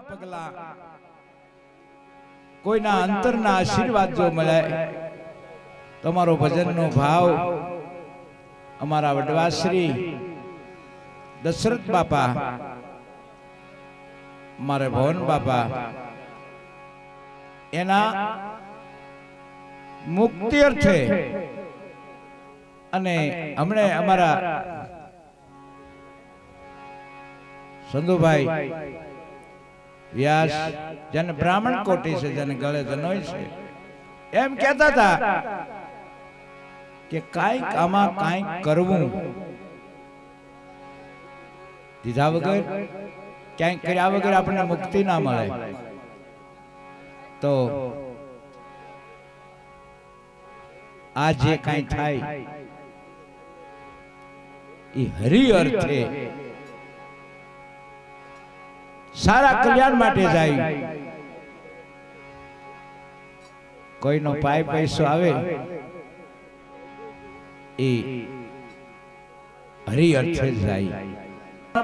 પગલા કોઈના અંતરના આશીર્વાદ જો મળે, તમારો ભજનનો ભાવ અમારા વડવાશ્રી દશરથ બાપા, મારે ભવન બાપા એના મુક્તિ અર્થે અને હમણે અમારા સંધુભાઈ વ્યાસ જેને બ્રાહ્મણ કોટી છે, જેને ગળે ધનોય છે, એમ કહેતા હતા કે કાંઈક આમાં કાંઈક કરવું, દીધા વગર ક્યાંક કર્યા વગર આપણને મુક્તિ ના મળે. તો આ જે કાંઈ થાય એ હરિ અર્થે સારા કલ્યાણ માટે જાય. કોઈનો પાય પૈસો આવે એ હરિ અર્થે જાય.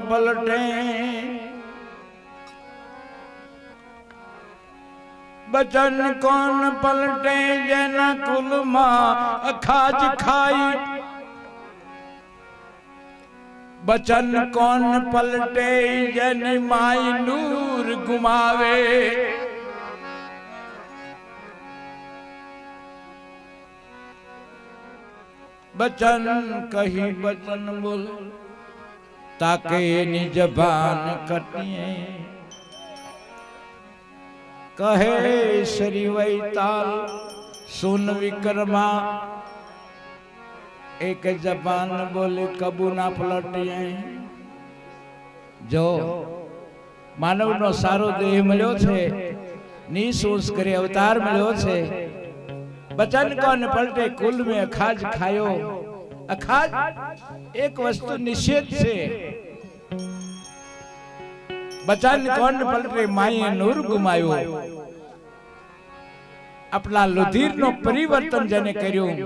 પલટે બચન કોણ પલટે જેના કુલમાં અખાજ ખાઈ, બચન કોણ પલટે જેની માઈ નૂર ગુમાવે, બચન કહી બચન બોલ તાકે એની જબાન કટીએ, કહે શ્રી વૈતાલ સુન વિક્રમા એક જબાન બોલે કબૂ ના પલટીએ. જો માનવનો સારો દેહ મળ્યો છે, નિસોસ કરી અવતાર મળ્યો છે, બચન કોન પલટે કુલ में અખાજ ખાયો. અખાજ એક વસ્તુ નિષેધ છે. બચન કોન પલટે માએ નૂર ગુમાયો. આપણા લુધિરનો પરિવર્તન જેને કર્યું,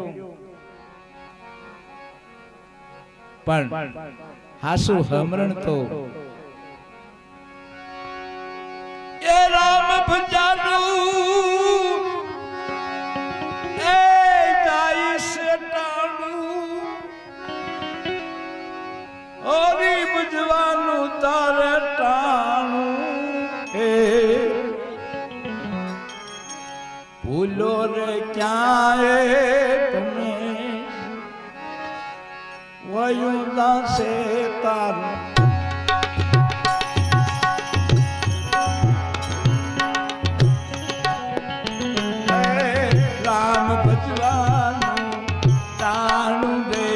પણ હાસુ હમરણ તો એ રામ ભજાનું એ જાય છે ટાણું, હરી ભજવાનું તારે ટાણું. હે ભૂલો રે ક્યાંય તમે વયું દાસે તારું. રામ ભજવાનું ટાણું દે.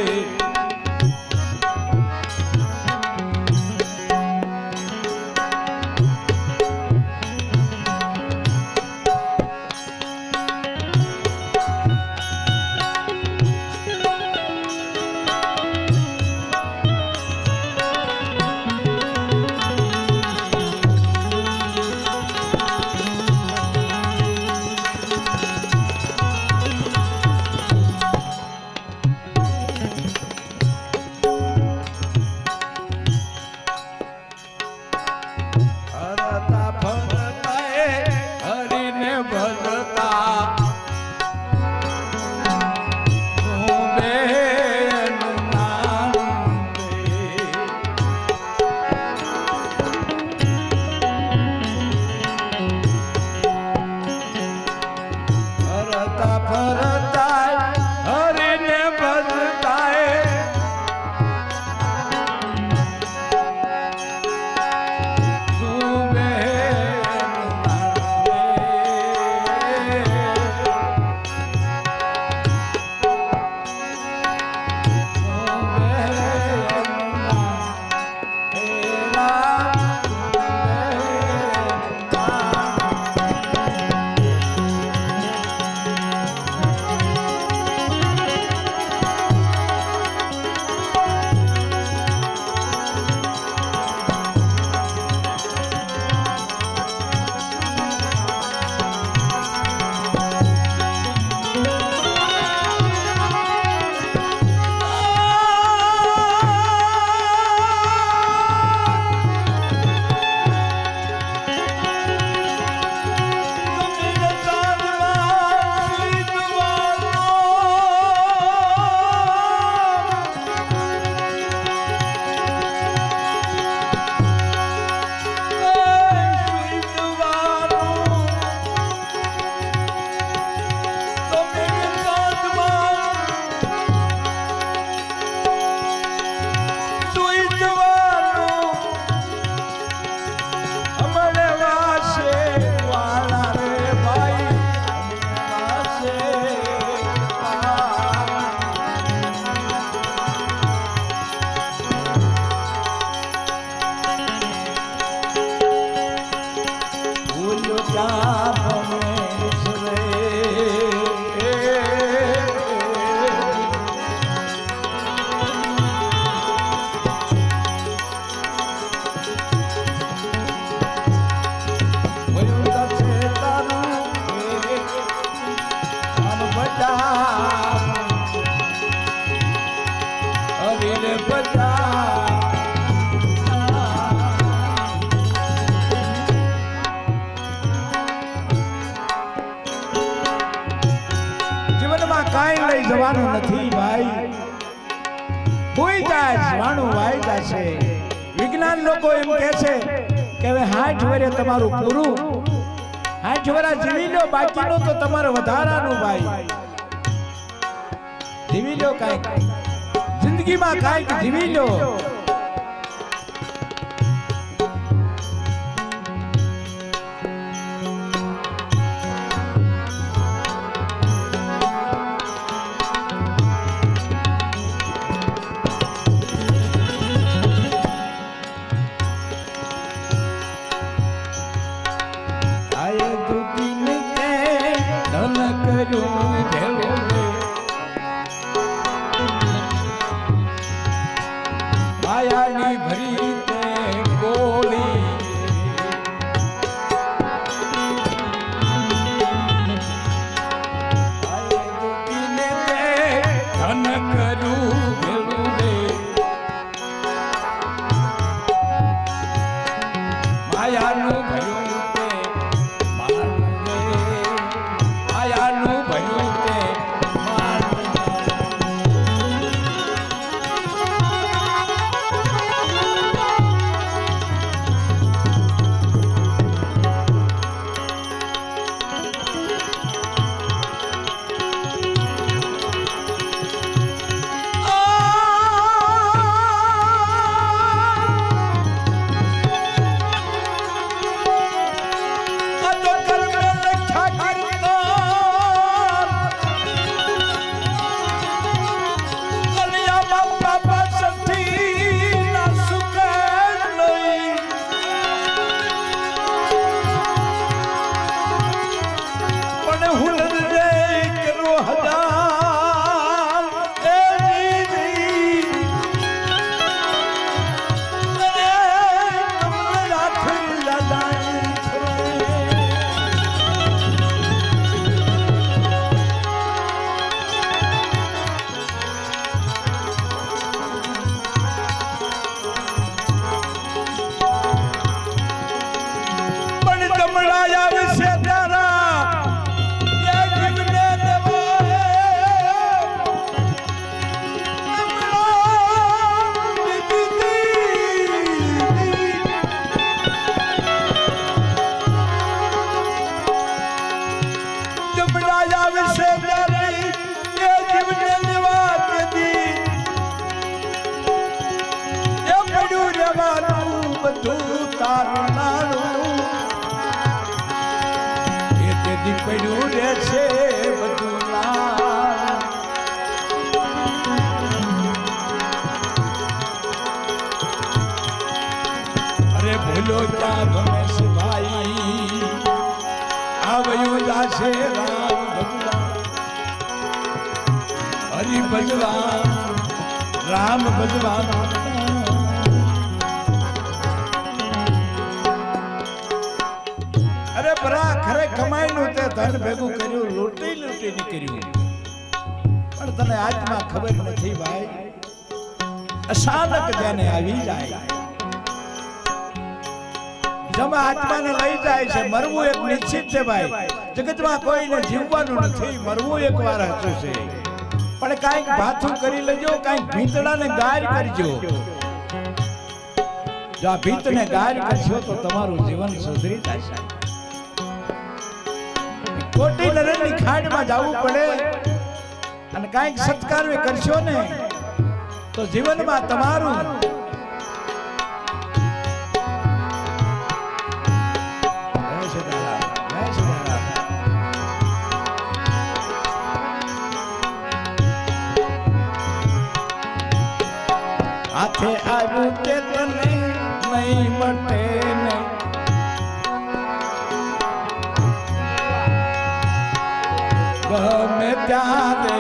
કાંઈ લઈ જવાનું નથી ભાઈ. ભૂઈ જાય જવાનું વાઈ જશે. વિજ્ઞાન લોકો એમ કહે છે કે હવે 60 વર્ષે તમારું પૂરું, 60 વર્ષ જીવી લો, બાકીનું તો તમારે વધારાનું ભાઈ. જીવી લો કાંઈક, જિંદગીમાં કાંઈક જીવી લો. માયાની ભરી તે ગોળી ધન કરું ભેલું રે. માયાનું ભયું તે માનું રે, માયાનું ભયું તે માનું. પડ્યું રે છે બધું ના. અરે ભૂલો ક્યાં ગમેશ ભાઈ, આવ્યું જાશે રામ ભગવાન. હરિ ભગવાન રામ ભગવાન. અરે ભરા ખરે કમાઈનું તે ધન ભેગું કર્યું, લૂંટી લૂંટીને કર્યું, પણ તને આજમાં ખબર નથી ભાઈ. અચાનક જેને આવી જાય, જમા આત્માને લઈ જાય છે. મરવું એક નિશ્ચિત છે ભાઈ. જગતમાં કોઈને જીવવાનું નથી, મરવું એક વાર હતું છે. પણ કાંઈક ભાથું કરી લેજો, કાંઈક ભીતડાને ગાર કરજો. જો આ ભીતને ગાર કરશો તો તમારું જીવન સુધરી જશે. ખોટી નરેન્દ્રની ખાડમાં જવું પડે અને કાંઈક સત્કાર કરશો ને તો જીવનમાં તમારું હાથે આવ્યું તે તને નહીં મટે ને. ગમે ત્યારે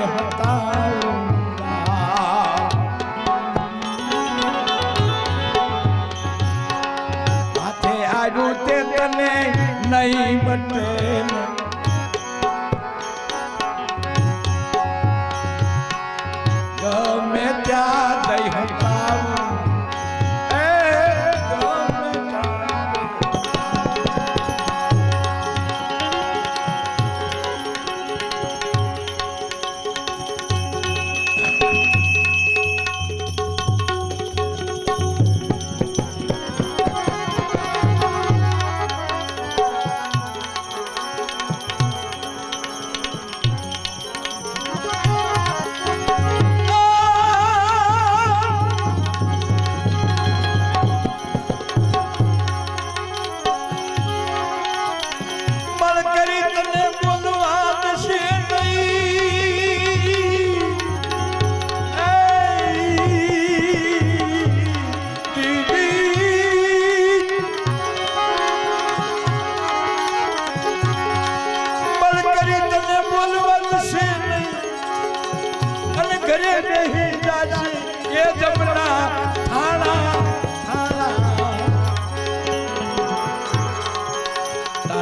હાથે આવ્યું તે તને નહીં મટે ને. ગમે ત્યાં દઈ હટાવું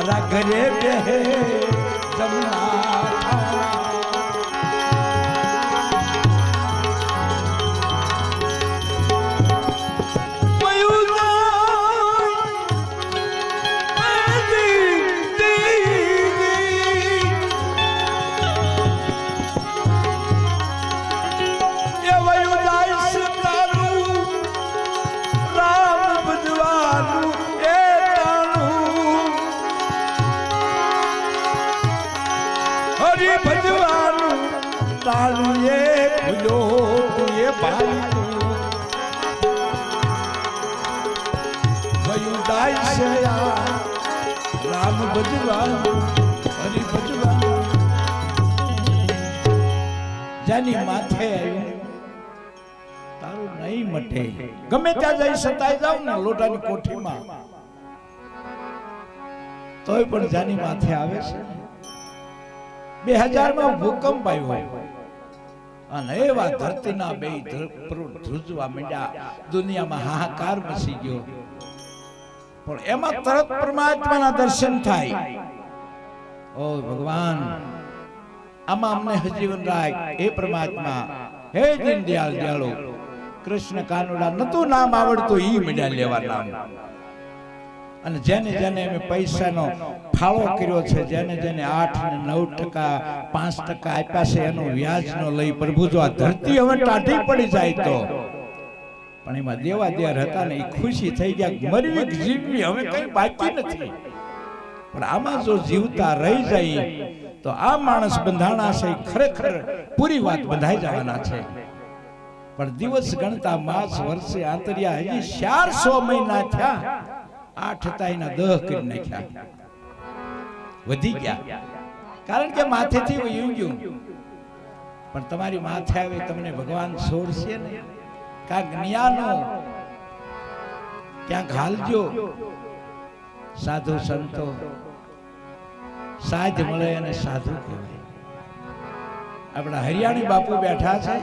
મારા ઘરે બેહે જમના રામ ભજવાનું હરિ ભજવાનું જાની માથે આવ્યું તારું નહીં મટે ગમે ત્યાં જઈ સતાઈ જાવ ને લોટાની કોઠીમાં તોય પણ જાની માથે આવે છે 2000 ભૂકંપ આવ્યો અને એવા ધરતીના બે ધ્રુજવા માંડ્યા દુનિયામાં હાહાકાર મચી ગયો પણ એમાં તરત પરમાત્માના દર્શન થાય ઓ ભગવાન આમાં અમને હજીવન રાખ હે પરમાત્મા હે દીનદયાળ દયાળુ કૃષ્ણ કાનુડા નતું નામ આવડતું ઈ મીડા લેવા નામ અને જેને જેને અમે પૈસાનો ફાળો કર્યો છે જેને જેને 8 ને 9% 5% આપ્યા છે એનો વ્યાજ નો લઈ પ્રભુ જો આ ધરતી હવે ટાઢી પડી જાય તો પણ એમાં દેવા દેર હતા ને એ ખુશી થઈ ગયા મરવી જીવવી હવે કઈ બાકી નથી પણ આમાં જો જીવતા રહી જાય તો આ માણસ બંધાણા છે ખરેખર પૂરી વાત બંધાઈ જવાના છે પણ દિવસ ગણતા માસ વર્ષે આંતરિયા હજી 400 મહિના થયા 8 તાઈના 10 કરી નાખ્યા વધી ગયા કારણ કે માથેથી વયું ગયું પણ તમારી માથે આવે તમને ભગવાન છોડશે ને કાંક જ્ઞાનો ક્યાંક હાલજો સાધુ સંતો સાધ મળે અને સાધુ કહેવાય આપણા હરિયાણી બાપુ બેઠા છે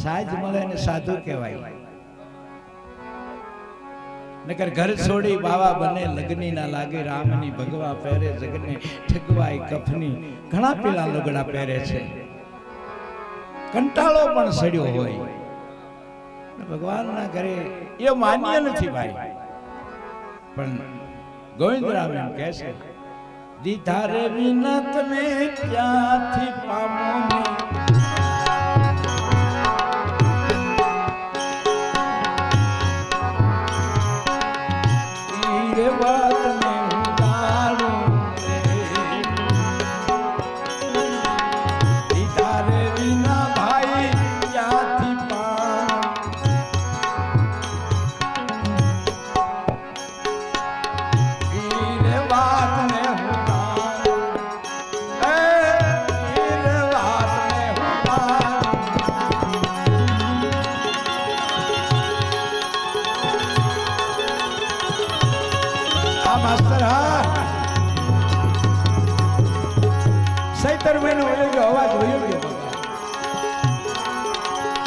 સાધ મળે અને સાધુ કહેવાય નકર ઘર છોડી બાવા બને લગની ના લાગે રામની ભગવા પહેરે જગને ઠગવાય કફની ઘણા પેલા લુગડા પહેરે છે કંટાળો પણ સડ્યો હોય ભગવાનના ઘરે એ માન્ય નથી ભાઈ પણ ગોવિંદરામ એમ કહે છે દીધા રે વિના તમે ક્યાંથી પામો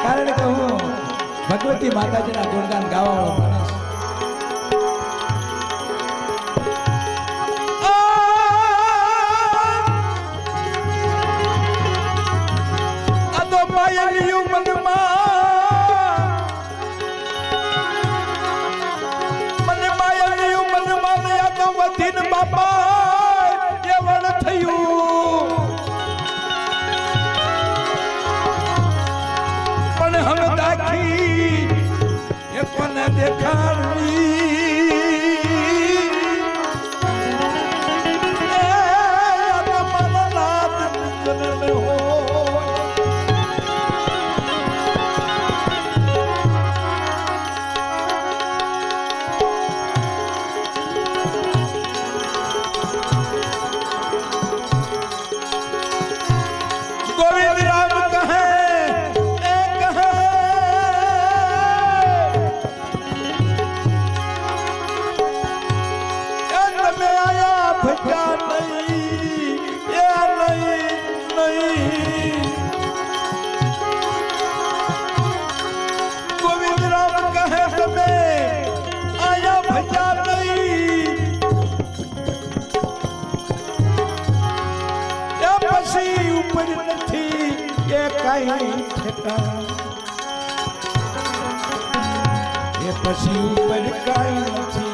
કારણ કે હું ભગવતી માતાજીના ગુણગાન ગાવા વાળો માણસ આ તો માયલિયું મને માયલિયું મનમાં આ તો વધીન બાપા કેવળ થયું हम दाखी ये कोने देखाड़ी मननाथ में हो गोविंद राम कहे કાંઈ ઠેકાણ એ પછી ઉપર કાંઈ નથી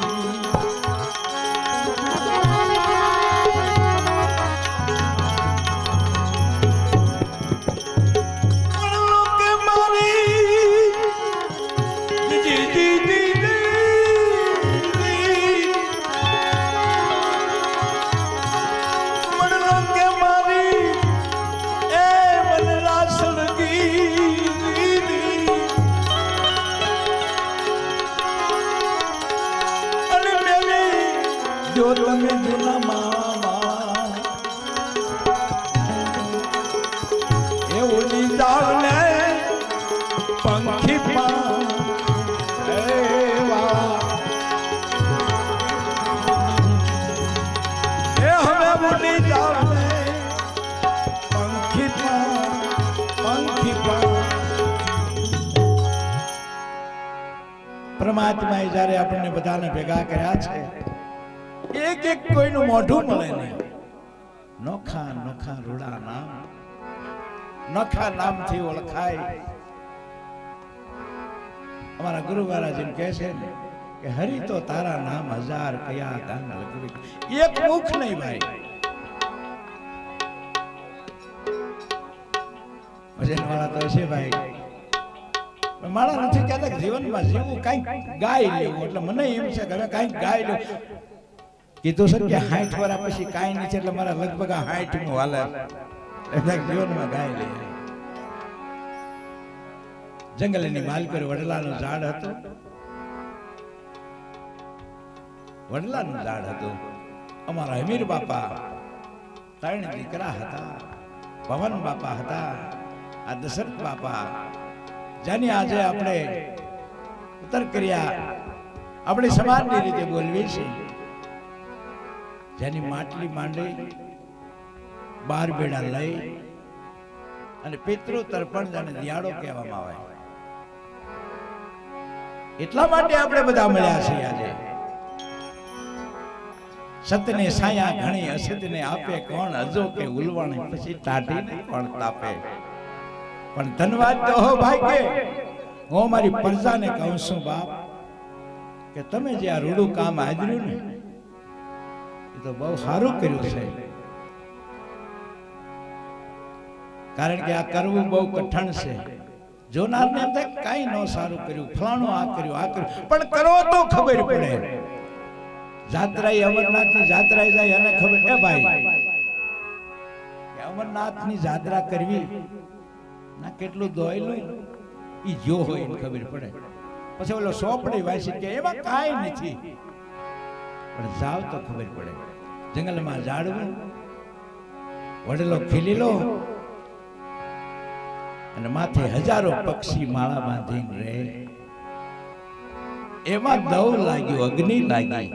જો તમે જૂના માળા એ ઉડી જાવ ને પંખી પણ એ હવે ઉડી જાવ ને પંખી પણ પરમાત્માએ જ્યારે આપણને બધાને ભેગા કર્યા છે એક એક કોઈનું મોઢું મળે નહીં નોખા નોખા રૂડા નામ નોખા નામથી ઓળખાય અમારા ગુરુ મહારાજ કહે છે ને કે હરી તો તારા નામ હજાર કયા ગાન લગવી એક મુખ નહીં ભાઈ ભજન વાળા તો છે ભાઈ મારા નથી કહેતા જીવનમાં જીવવું કઈક ગાઈ લેવું એટલે મને એમ છે કે હવે કઈક ગાઈ લેવું કીધું સર કે 60 વર્ષ પછી કાંઈ નથી એટલે મારા લગભગ 60 નું હાલે એટલે જીવનમાં ગાઈ લે જંગલની માલ પર વડલાનું ઝાડ હતું વડલાનું ઝાડ હતું અમારા હમીર બાપા ત્રણ દીકરા હતા પવન બાપા હતા આ દશરથ બાપા જેની આજે આપણે ઉત્તર કર્યા આપણી સમાજની રીતે બોલવી છે જેની માટલી માંડી 12 બેડા લઈ અને પિતૃ તર્પણ જેને દિયાળો કહેવામાં આવે એટલા માટે આપણે બધા મળ્યા છીએ આજે સતને સાયા ઘણી અસતને આપે કોણ અજો કે ઉલવાણી પછી ટાઢીને કોણ તાપે પણ ધન્યવાદ તો હો ભાઈ કે હું મારી પ્રજાને કહું છું બાપ કે તમે જે આ રૂડું કામ આદર્યું ને તો બહુ સારું કર્યું છે કારણ કે આ કરવું બહુ કઠણ છે જોનારને એમ થાય કાંઈ ન સારું કર્યું ફલાણું આ કર્યું પણ કરો તો ખબર પડે જાત્રાએ અમરનાથની જાત્રાએ જાય અને ખબર કે ભાઈ કે અમરનાથની જાત્રા કરવી ના કેટલું દોયલું ઈ જો હોય એને ખબર પડે પછી ઓલો સોપડી વાંચી કે એમાં કાંઈ નથી પણ જાવ તો ખબર પડે જંગલમાં ઝાડવું વડલો ખીલીલો અને માથે હજારો પક્ષી માળા બાંધીને રહે એમાં દવ લાગ્યું અગ્નિ લાગી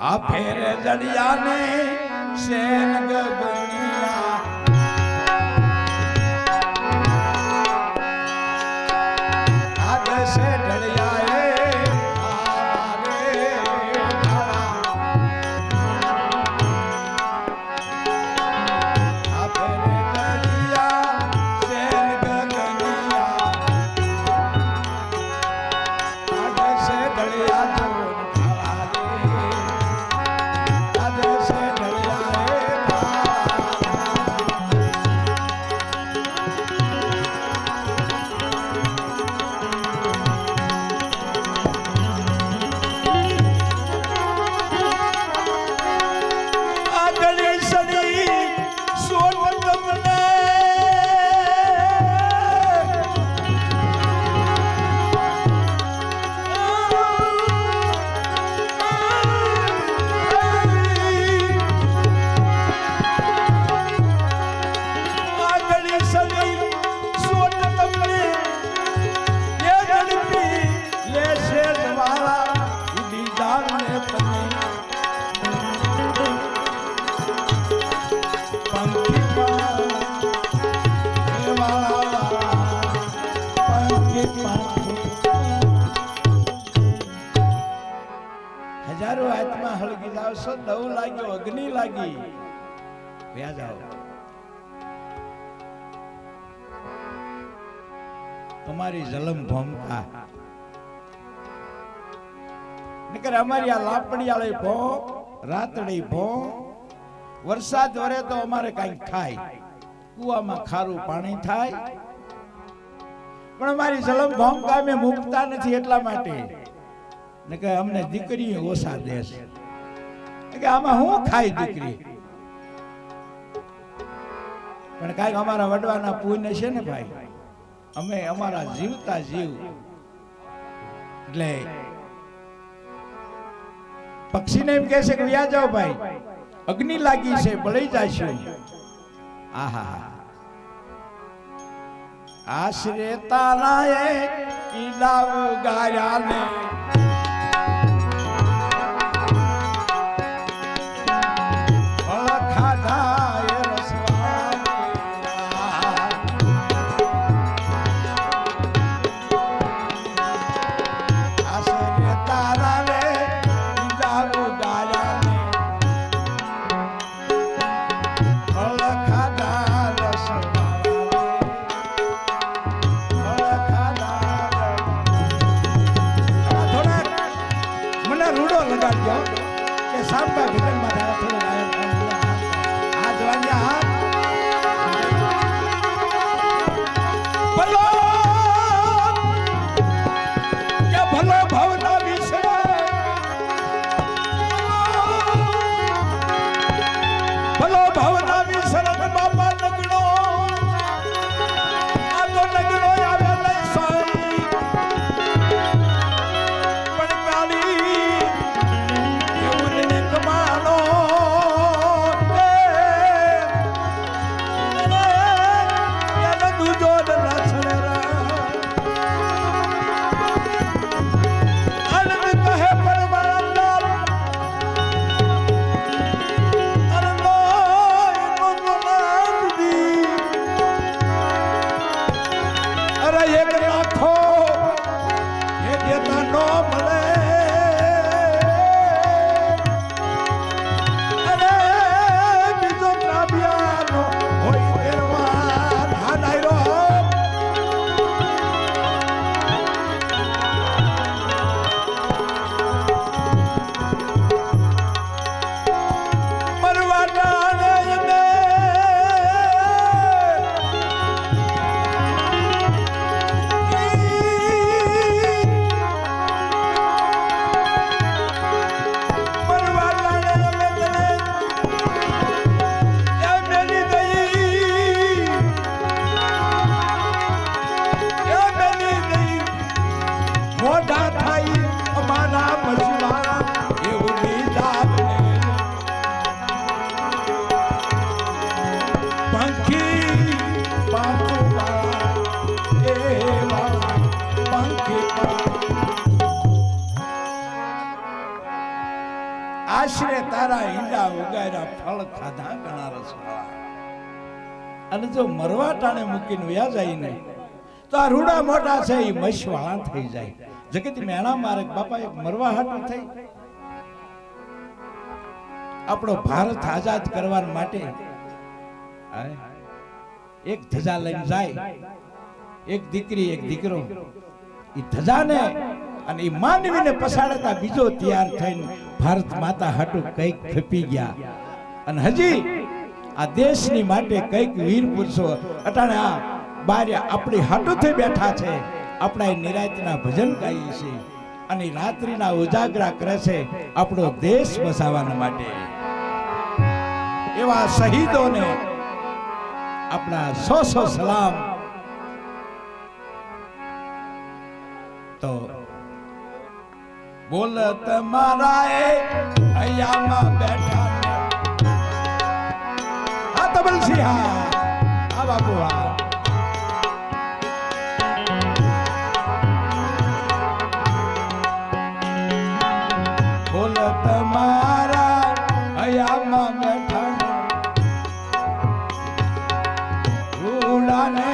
આ ફેરે જડિયાને શેન ગગનિયા આદશે ઢળિયાએ હજારો આત્મા હળગી જાવશો દવ લાગ્યો અગ્નિ લાગી વ્યા જાઓ અમારી જલમ ભોમકા નકર અમારી આ લાપડિયાળી ભો રાતડી ભો વરસાદ વરે તો અમારે કઈક થાય, કુવામાં ખારું પાણી થાય, પણ અમારી જલમ ભોમકા અમે મૂકતા નથી એટલા માટે નકર અમને દીકરી ઓછા દેશ કે આમાં હું ખાય દીકરી, પણ કાંઈક અમારા વડવાના પુણ્ય છે ને ભાઈ, અમે અમારા જીવતા જીવ એટલે પક્ષીને એમ કહે છે કે વ્યા જાઓ ભાઈ, અગ્નિ લાગી છે બળી જશે. આહા આશરે તારા ઈલાવ ગાયાને આશરે તારા ઈંડા ઉગાડ્યા ફળ ખાધા ઘણા રસવાળા, અને જો મરવા ટાણે મૂકીને વ્યા જાય ને તો આ રૂડા મોટા છે એ મશવાળા થઈ જાય. જગત મેણા મારે બાપા એક મરવા હાટું થઈ આપણો ભારત આઝાદ કરવા માટે એક ધજા લઈને જાય, એક દીકરી એક દીકરો, એ ધજાને અને એ માનવીને પસાડતા બીજો તૈયાર થઈને ભારત માતા હાટું કઈક ખપી ગયા. અને હજી આ દેશની માટે કઈક વીર પુરુષો અટાણે આ બાર્યા આપણી હાટું થઈ બેઠા છે. આપણા નિરાંતના ભજન ગાઈએ છીએ અને રાત્રિના ઉજાગરા કરે છે આપણો દેશ બચાવવા માટે. એવા શહીદોને આપણા સો સલામ. તો બોલ તમારા અહીંયામાં બેઠા હા તબલસી હા બાપુ હા બોલ તમારા અહીંયામાં બેઠા રૂડાને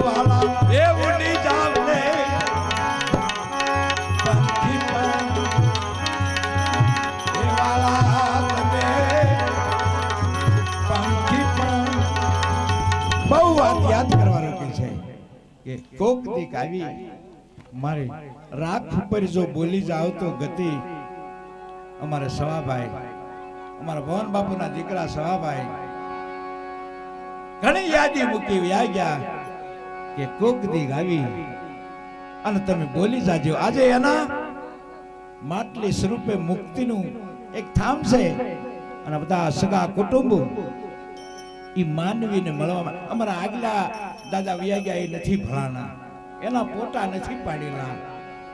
વાલા એ ઉડી જાવ ને પંખી પણ એ વાલા તમે પંખી પણ બહુ વાત યાદ કરવાનું કે છે કે કોક દીક આવી મારી રાખ ઉપર જો બોલી જાવ તો ગતિ અમારે સવાભાઈ અમારા ભવન બાપુના દીકરા સવાભાઈ ઘણી યાદી મૂકી વ્યા ગયા કે કોક દીક આવી અને તમે બોલી જાજો આજે એના માટલી સ્વરૂપે મુક્તિનું એક થામ છે અને બધા સગા કુટુંબ ઈ માનવીને મળવા અમારા આગલા દાદા વ્યા ગયા એ નથી ભણાના એના પોતા નથી પાડેલા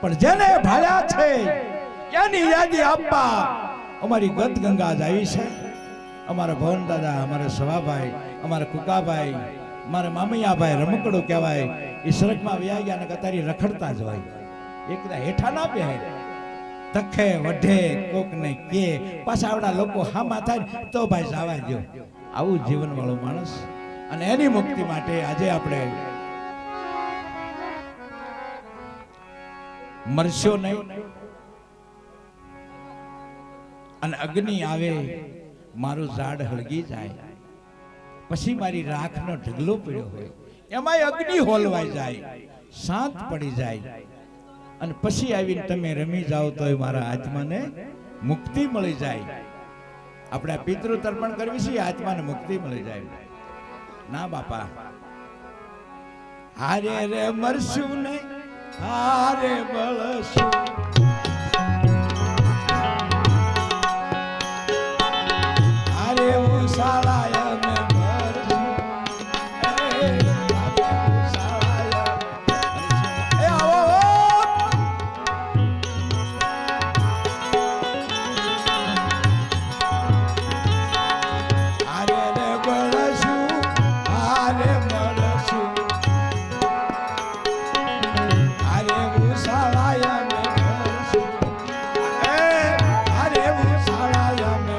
પણ જેને ભાળ્યા છે એની યાદી આપવા અમારી ગત ગંગા જ આવી છે અમારા ભવન દાદા અમારા સવાભાઈ અમારા કુકાભાઈ મારા મામૈયાભાઈ રમકડો કહેવાય એ સડકમાં વ્યા ગયા ને કતારી રખડતા જ હોય એકદા હેઠા ના બે તખે વઢે કોક ને કે પાછા આવડા લોકો હામાં થાય તો ભાઈ જવા દો આવું જીવન વાળો માણસ અને એની મુક્તિ માટે આજે આપણે મરશો નહીં અને અગ્નિ આવે મારું ઝાડ હળગી જાય પછી મારી રાખનો ઢગલો પડ્યો હોય એમાંય અગ્નિ હોલવાઈ જાય શાંત પડી જાય અને પછી આવીને તમે રમી જાઓ તો મારા આત્માને મુક્તિ મળી જાય આપણે પિતૃ તર્પણ કરવી છે આત્માને મુક્તિ મળી જાય ના બાપા હારે રે મરશું ને હારે બળશું હારે ઉસાળાય મે મરશું હારે ઉસાળાય એ આવો હારે રે બળશું હારે મરશું હારે ઉસાળાય મે મરશું હારે ઉસાળાય મે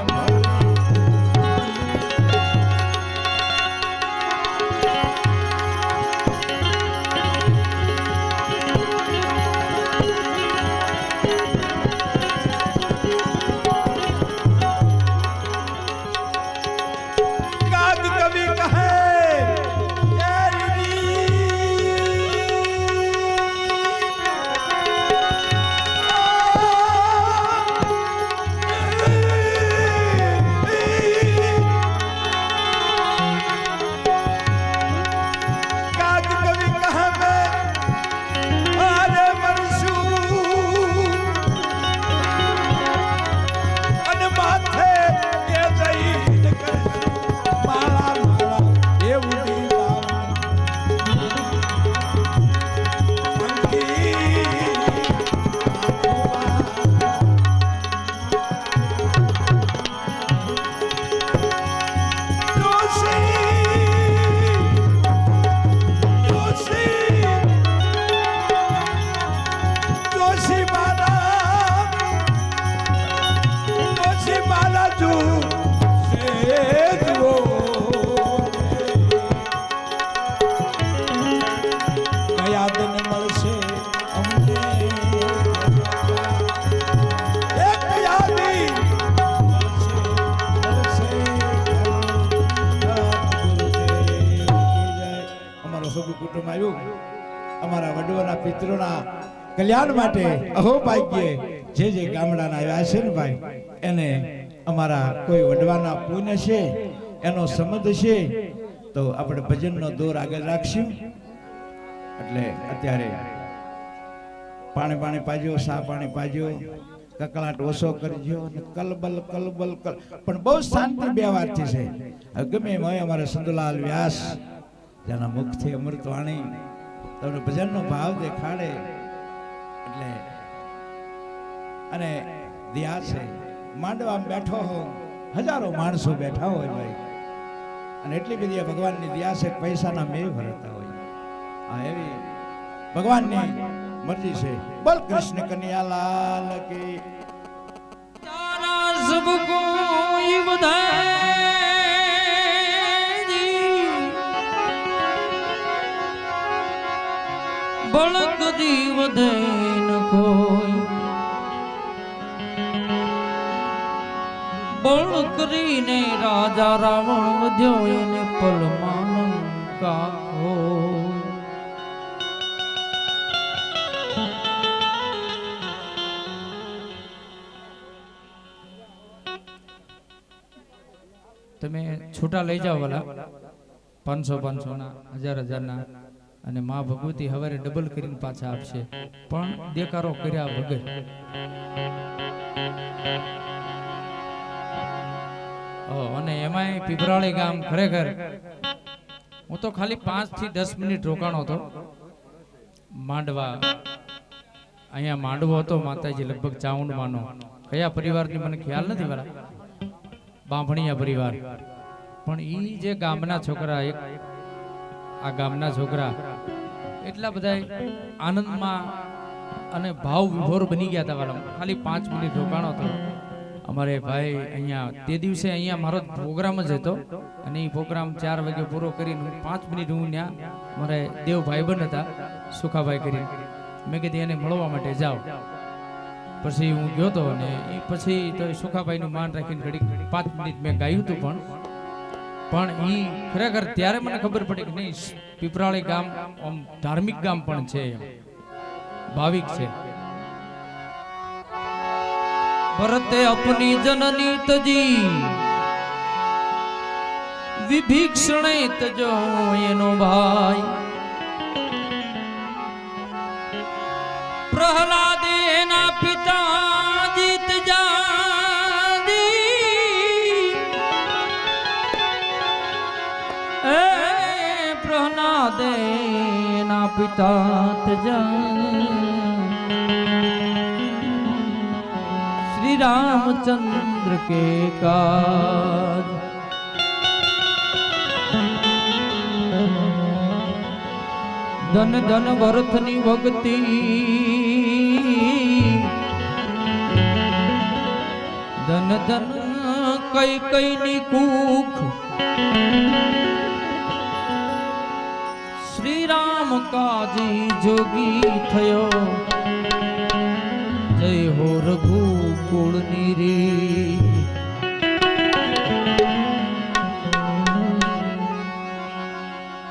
કુટુંબ આવ્યું અમારા વડવાના પિતરોના કલ્યાણ માટે અહો ભાગ્યે જે ગામડાના આવ્યા છે ને ભાઈ એને અમારા કોઈ વડવાના પુણ્ય છે એનો સંબંધ છે તો આપણે ભજનનો દોર આગળ રાખશું એટલે અત્યારે પાણી પાજો સા પાણી પાજો કકળાટ ઓછો કરજો કલબલ કલબલ પણ બહુ શાંતિ બે વાતથી છે ગમે એમ હોય અમારા સંતલાલ વ્યાસ જેના મુખથી અમૃતવાણી તમને ભજનનો ભાવ દેખાડે એટલે અને દિયા છે માંડવામાં બેઠો હો હજારો માણસો બેઠા હોય ભાઈ અને એટલી બધી ભગવાનની દિયા છે પૈસાના મેં ભરતા હોય આ એવી ભગવાનની મરજી છે બોલ કૃષ્ણ કનૈયાલાલ કી તારા સબ કોઈ બધાય બળ કરીને રાજા રાવણ વધ્યો એને પલમાં લંકા હોય. તમે છૂટા લઈ જાઓ વાલા 500 ના 1000 ના અને માં ભગવતી હવારે ડબલ કરીને પાછા આપશે પણ દેકારો કર્યા વગર. અને એમાંય પીપરાળી ગામ ખરેખર હું તો ખાલી 5 થી 10 મિનિટ રોકાણો હતો. માંડવા અહીંયા માંડવો હતો માતાજી લગભગ ચાઉંડમાંનો. કયા પરિવારની મને ખ્યાલ નથી વાળા, બાંભણીયા પરિવાર. પણ ઈ જે ગામના છોકરા, એક આ ગામના છોકરા એટલા બધા આનંદમાં અને ભાવ વિભોર બની ગયા હતા વાળા. ખાલી 5 મિનિટ રોકાણો હતો. અમારે ભાઈ અહીંયા તે દિવસે અહીંયા મારો પ્રોગ્રામ જ હતો અને એ પ્રોગ્રામ 4 વાગે પૂરો કરીને 5 મિનિટ હું ત્યાં મારે દેવ ભાઈબંધ હતા સુખાભાઈ કરીને, મેં કીધું એને મળવા માટે જાઓ. પછી હું ગયો હતો અને એ પછી તો સુખાભાઈનું માન રાખીને ઘડી 5 મિનિટ મેં ગાયું હતું. પણ એ ખરેખર ત્યારે મને ખબર પડી કે નહીં, પીપરાળી ગામ આમ ધાર્મિક ગામ પણ છે, ભાવિક છે. ભરતે અપની જનની તજી વિભીક્ષણે તજો એનો ભાઈ. પ્રહલાદે એના પિતા જીત જાદી. એ પ્રહલાદે એના પિતા તજા श्री रामचंद्र के काज. धन धन भरतनी भक्ति धन धन कई कई नी कूख. श्री राम काजी जोगी थयो जय हो रघुकुल रे.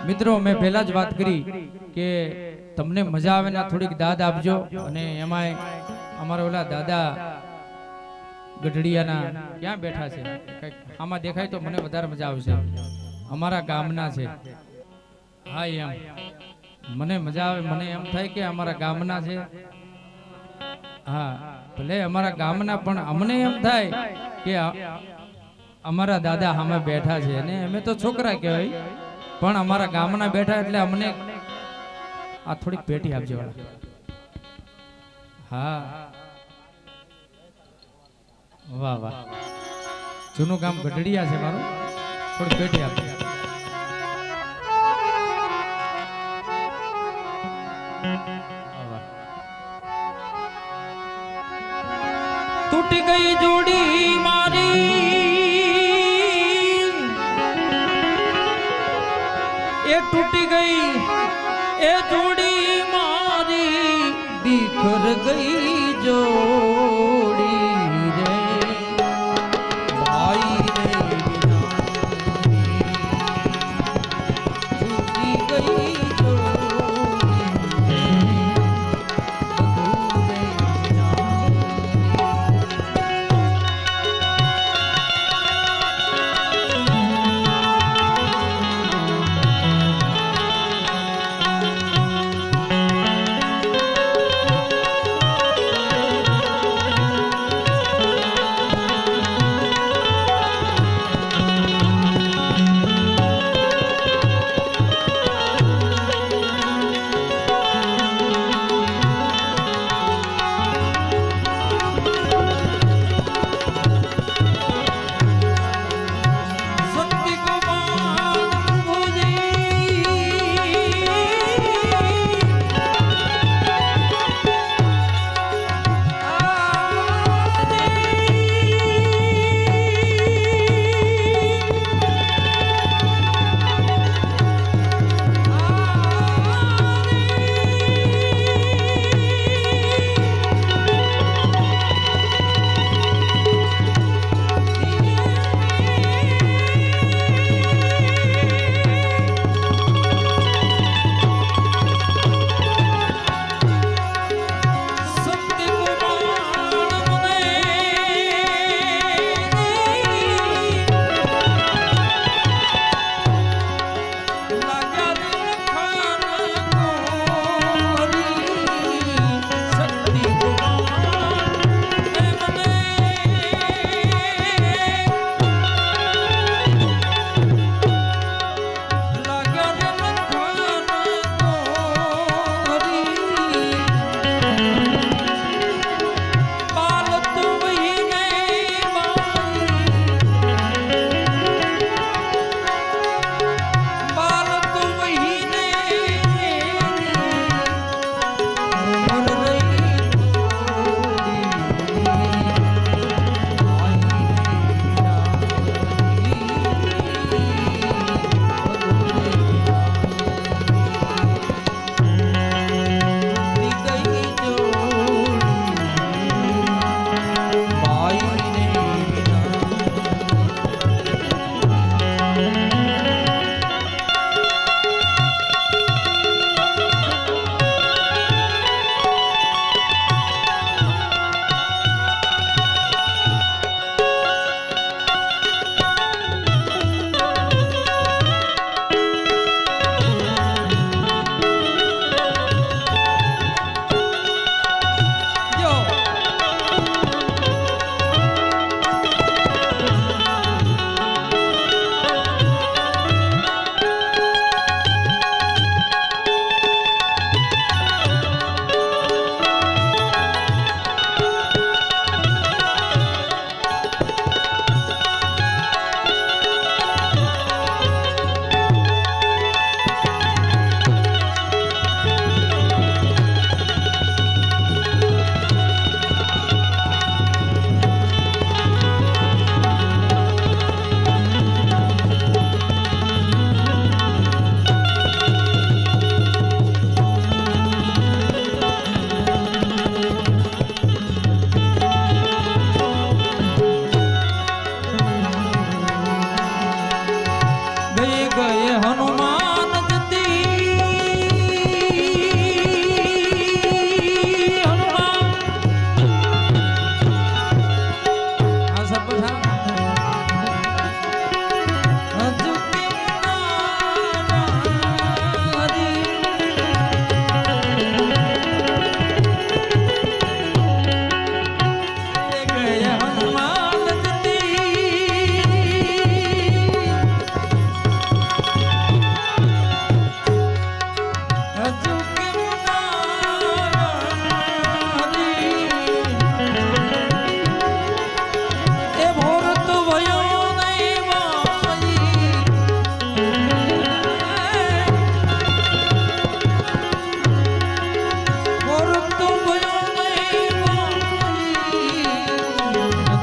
મિત્રો મેં પહેલા જ વાત કરી કે તમને મજા આવે ને થોડીક દાદ આપજો. અને એમાંય અમારા ઓલા દાદા ગઢડિયાના ક્યાં બેઠા છે, આમાં દેખાય તો મને વધારે મજા આવશે. અમારા ગામના છે. હા એમ મને મજા આવે, મને એમ થાય કે અમારા ગામના છે. હા ભલે અમારા ગામના, પણ અમને એમ થાય કે અમારા દાદા સામે બેઠા છે અને અમે તો છોકરા કહેવાય, પણ અમારા ગામના બેઠા એટલે અમને આ થોડીક પેટી આપજો વાળા. હા વાહ વાહ, જૂનું ગામ ગઢડિયા છે મારું, થોડીક પેટી આપજો. टूट गई जोड़ी मारी ये टूट गई ये जोड़ी मारी बिखर गई जोड़ी रे भाई रे टूटी गई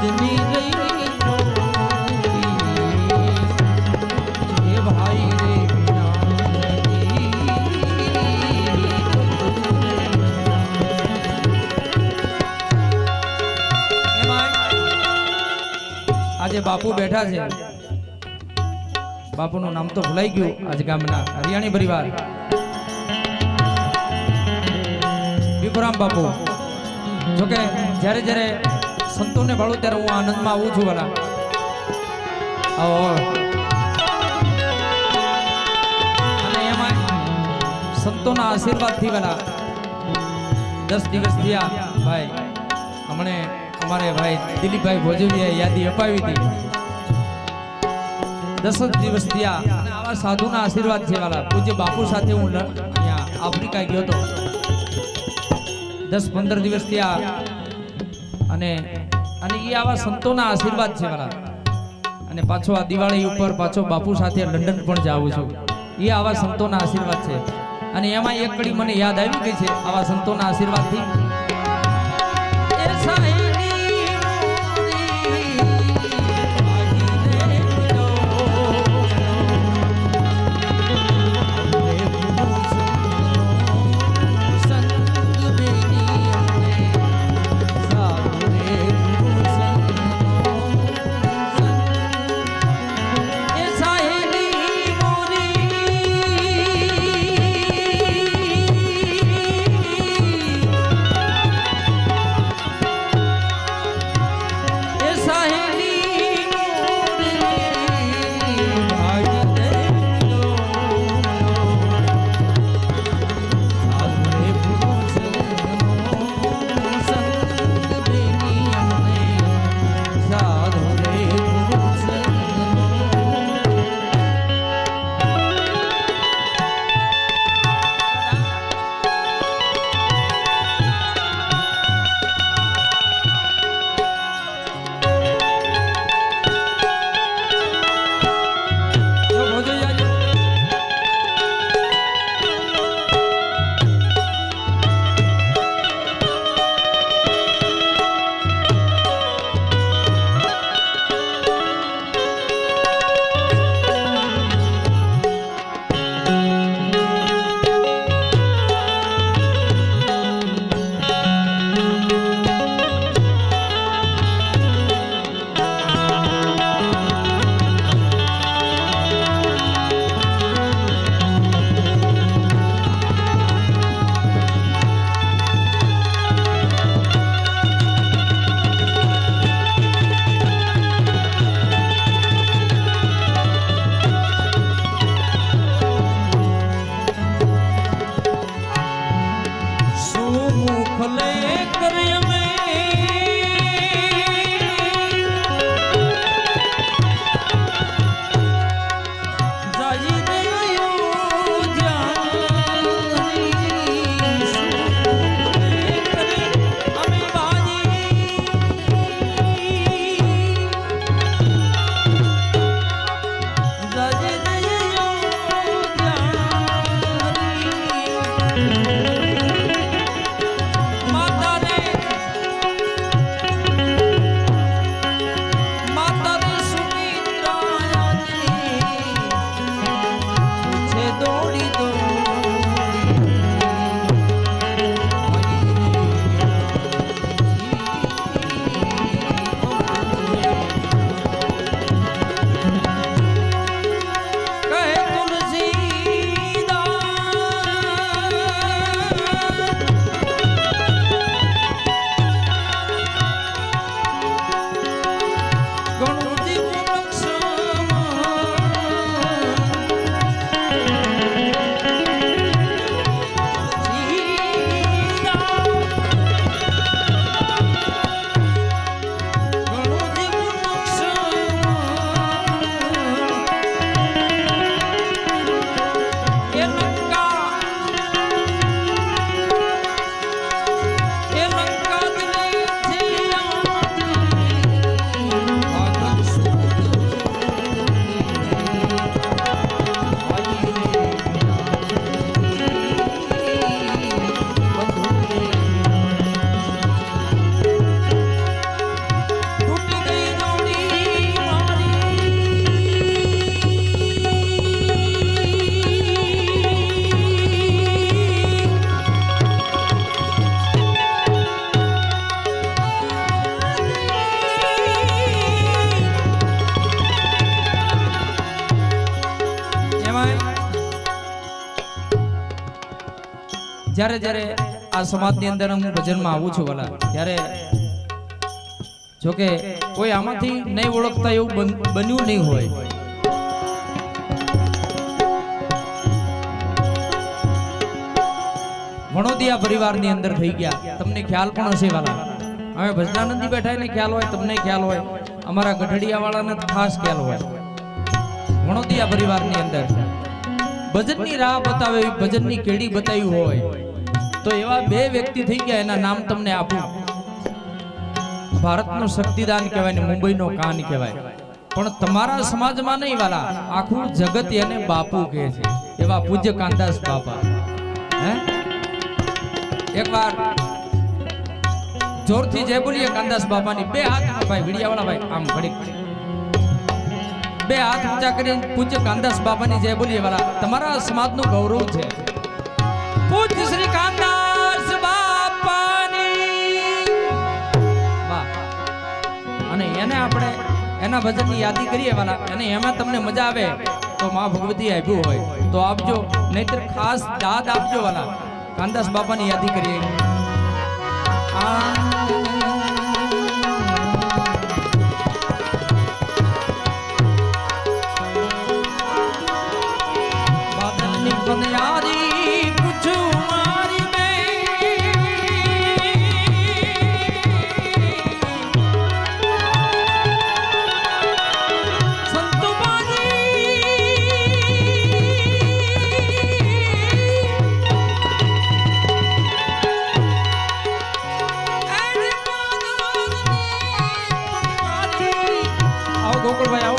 દૂધની રહી એ ભાઈ રે આજે બાપુ બેઠા છે. બાપુનું નામ તો ભૂલાઈ ગયું. આજ ગામના હરિયાણી પરિવાર વિપરામ બાપુ. જોકે જ્યારે જ્યારે સંતોને ભાળું ત્યારે હું આનંદમાં આવું છું. વાલા અને એમાં સંતોના આશીર્વાદથી વાલા 10 દિવસ થયા ભાઈ. હમણે અમારે ભાઈ દિલીપભાઈ ભોજવિયાએ યાદી અપાવી હતી. 10 દિવસ થયા અને આવા સાધુના આશીર્વાદ છે વાલા. પૂજ્ય બાપુ સાથે હું અહીંયા આફ્રિકા ગયો હતો. 10-15 દિવસ થયા અને એ આવા સંતોના આશીર્વાદ છે વાલા. અને પાછો આ દિવાળી ઉપર પાછો બાપુ સાથે લંડન પણ જાઉં છું. એ આવા સંતોના આશીર્વાદ છે. અને એમાં એક કડી મને યાદ આવી ગઈ છે આવા સંતોના આશીર્વાદથી. જ્યારે જ્યારે આ સમાજની અંદર હું ભજનમાં આવું છું વાલા, ત્યારે જોકે કોઈ આમાંથી નહીં ઓળખતા એવું બન્યું નહીં હોય. વણોદિયા પરિવારની અંદર થઈ ગયા, તમને ખ્યાલ પણ હશે વાલા. હવે ભજનાનંદી બેઠા એને ખ્યાલ હોય, તમને ખ્યાલ હોય, અમારા ગઢડિયા વાળાને ખાસ ખ્યાલ હોય. વણોદિયા પરિવારની અંદર ભજનની રાહ બતાવે, ભજનની કેડી બતાવી હોય તો એવા બે વ્યક્તિ થઈ ગયા. એના નામ તમને આપું. ભારતનું શક્તિદાન કહેવાય ને મુંબઈનો કાન કહેવાય, પણ તમારા સમાજમાં નહીં વાલા, આખું જગત એને બાપુ કહે છે. એવા પૂજ્ય કાનદાસ બાપા. હે, એકવાર જોરથી જય બોલીએ કાનદાસ બાપાની. બે હાથ ભાઈ વિડિયાવાળા ભાઈ આમ ઘડીક બે હાથ ઊંચા કરીને પૂજ્ય કાનદાસ બાપાની જય બોલીએ વાલા. તમારા સમાજનું ગૌરવ છે. પૂજ્ય શ્રી કાનદાસ બાપાની વાહ. અને એને આપણે એના ભજનની યાદી કરીએ વાલા, અને એમાં તમને મજા આવે તો માં ભગવતી આપ્યું હોય તો આપજો, નહીતર ખાસ દાદ આપજો વાલા. કાનદાસ બાપાની યાદી કરીએ. બાદલની બનયાદી પૂછું મારી ગોકુળભાઈ આવો.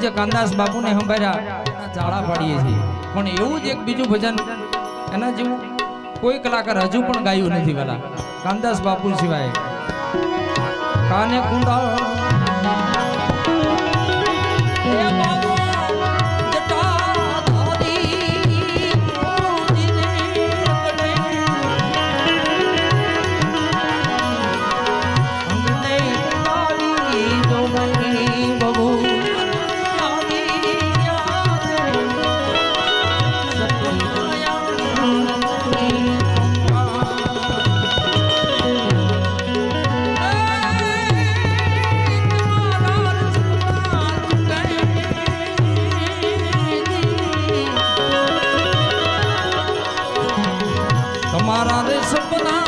પૂજ્ય કાનદાસ બાપુને સંભાળ્યા ચાળા પાડીએ છીએ, પણ એવું જ એક બીજું ભજન એના જેવું કોઈ કલાકાર હજુ પણ ગાયું નથી વાલા કાનદાસ બાપુ સિવાય. કાને કુંડા તમારા રે સપના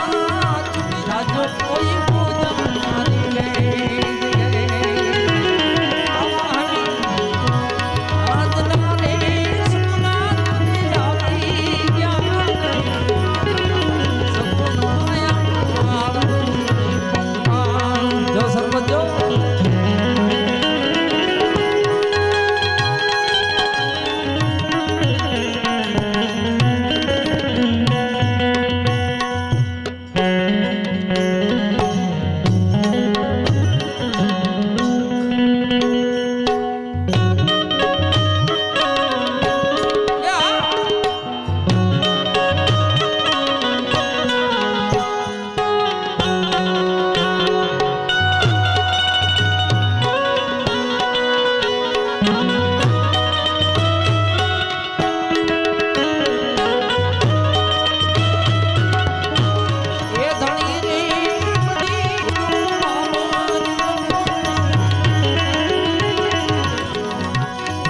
જાજો કોઈ ભોજન મારી લે આજના રે સપના આવી ગયા સપના જો સર્વજો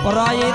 પરાયે